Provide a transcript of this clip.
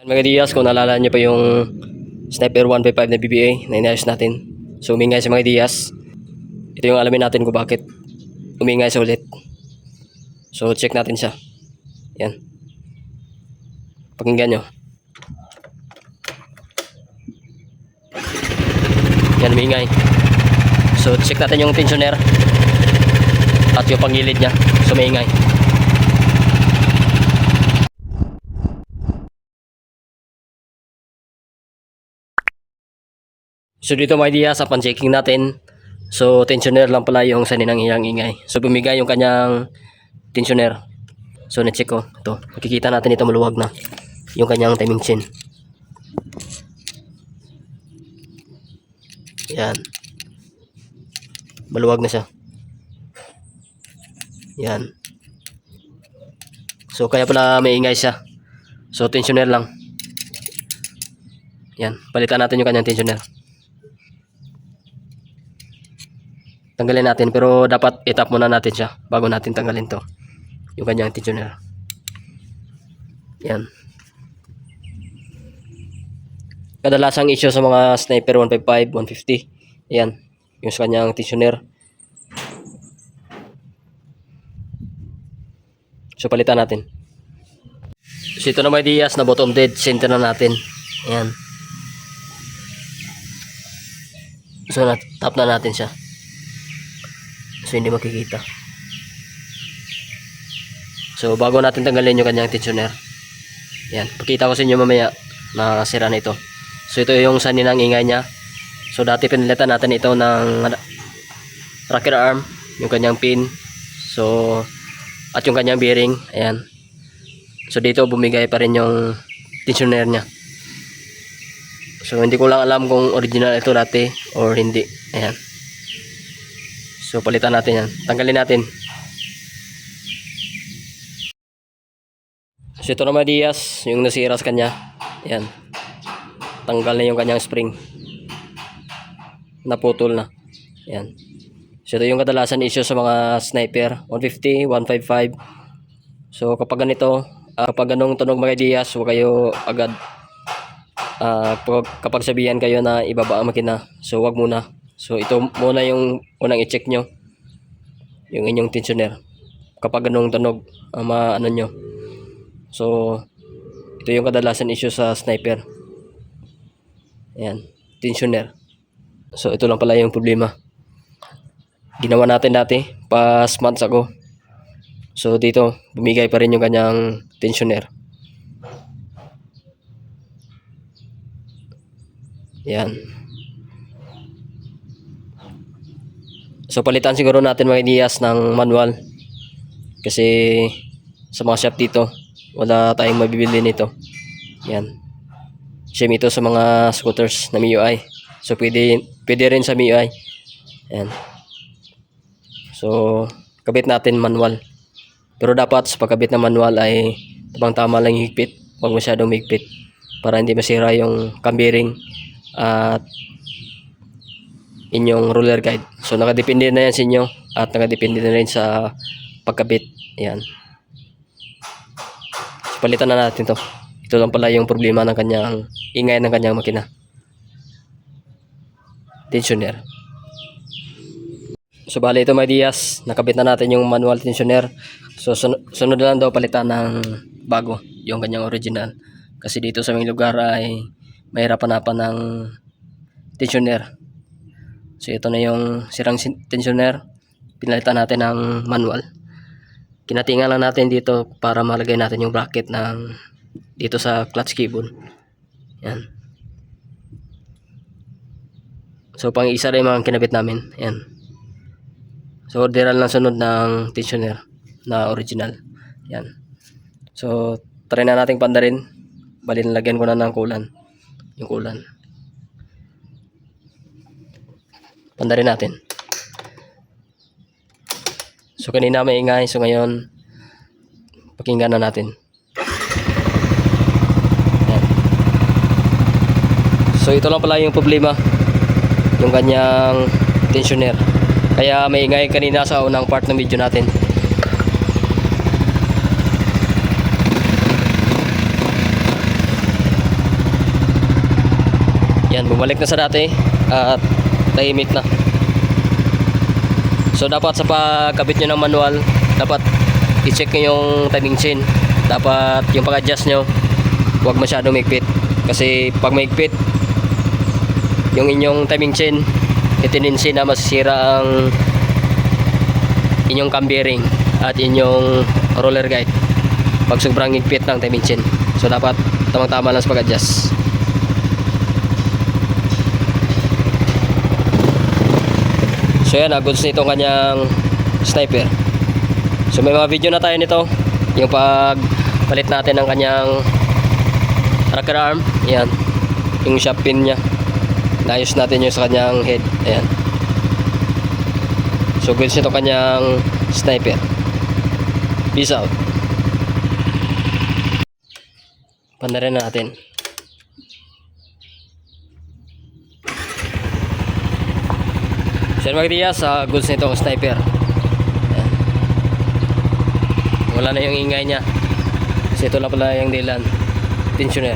Mga Diaz, kung naalala nyo pa yung Sniper 155 na BBA na inayos natin. So umingay sa mga Diaz. Ito yung alamin natin kung bakit umingay sa ulit. So check natin siya. Yan. Pakinggan nyo. Yan, umingay. So check natin yung tensioner at yung pangilid niya. So umingay. So dito mga Diaz, upon checking natin, so tensioner lang pala yung sanay ng iyang ingay. So bumigay yung kanyang tensioner. So na-check ko. Ito. Makikita natin ito, maluwag na yung kanyang timing chain. Yan. Maluwag na siya. Yan. So kaya pala may ingay siya. So tensioner lang. Yan. Palitan natin yung kanyang tensioner. Tanggalin natin, pero dapat itap muna natin siya bago natin tanggalin to, yung kanyang tensioner. Yan. Kadalasang issue sa mga Sniper 155, 150. Yan, yung sa kanyang tensioner. So palitan natin. So ito na mga Diaz, na bottom dead center na natin. Yan. So tap na natin siya. So hindi makikita. So bago natin tanggalin yung kanyang tensioner. Yan, pakita ko sa inyo mamaya na sira na ito. So ito yung sanay ng ingay niya. So dati pinalitan natin ito ng rocker arm, yung kanyang pin. So at yung kanyang bearing, ayan. So dito bumigay pa rin yung tensioner niya. So hindi ko lang alam kung original ito dati or hindi. Ayan. So palitan natin yan. Tanggalin natin. So ito naman Diaz, yung nasira sa kanya. Yan. Tanggal na yung kanyang spring. Naputol na. Yan. So ito yung kadalasan issue sa mga Sniper 150, 155. So kapag ganito, kapag ganong tunog mga Diaz, huwag kayo agad kapag sabihan kayo na ibaba ang makina. So wag muna. So ito muna yung unang i-check nyo, yung inyong tensioner kapag ganong tunog ano nyo. So ito yung kadalasan issue sa Sniper. Ayan, tensioner. So ito lang pala yung problema. Ginawa natin dati past months ago. So dito bumigay pa rin yung kanyang tensioner. Ayan. So palitan siguro natin mga Diaz ng manual. Kasi sa mga shop dito wala tayong mabibili nito. Yan. Same ito sa mga scooters na MIUI. So pwede rin sa MIUI. Yan. So kabit natin manual. Pero dapat sa pagkabit ng manual ay tamang-tama lang yung higpit. Huwag masyadong higpit para hindi masira yung cam bearing at inyong roller guide. So nakadepende na yan sa inyo at nakadepende na rin sa pagkabit. Yan. So, palitan na natin to. Ito lang pala yung problema ng kanyang ingay ng kanyang makina. Tensioner. So bali ito mga Diaz, nakabit na natin yung manual tensioner. So sunod na lang daw palitan ng bago yung kanyang original. Kasi dito sa aming lugar ay mahirapan-hapan ng tensioner. So ito na yung sirang tensioner. Pinalitan natin ng manual. Kinatingan lang natin dito para malagay natin yung bracket ng dito sa clutch cable. Yan. So pang isa rin mga kinabit namin. Yan. So orderan lang sunod ng tensioner na original. Yan. So try na nating pandarin. Bali nalagyan ko na ng kulan. Yung kulan. Pandarin natin. So kanina may ingay, so ngayon pakinggan na natin. Ayan. So ito lang pala yung problema, yung kanyang tensioner. Kaya may ingay kanina sa unang part ng video natin. Yan, bumalik na sa dati at tahimik na. So dapat sa pagkabit nyo ng manual, dapat i-check nyo yung timing chain. Dapat yung pag-adjust nyo, huwag masyadong maigpit. Kasi pag maigpit yung inyong timing chain, itendency na masisira ang inyong cam bearing at inyong roller guide pag sobrang higpit ng timing chain. So dapat tamang-tama lang sa pag-adjust. So yan, goods nito ang kanyang sniper. So may mga video na tayo nito, yung pagpalit natin ng kanyang rocker arm. Yan, yung shop pin nya, naayos natin yung sa kanyang head. Ayan. So goods nito kanyang sniper. Peace out. Pandarin natin. Sir Magdias, goods nito ang sniper. Ayan. Wala na yung ingay niya. Kasi ito lang pala yung dilan tensioner.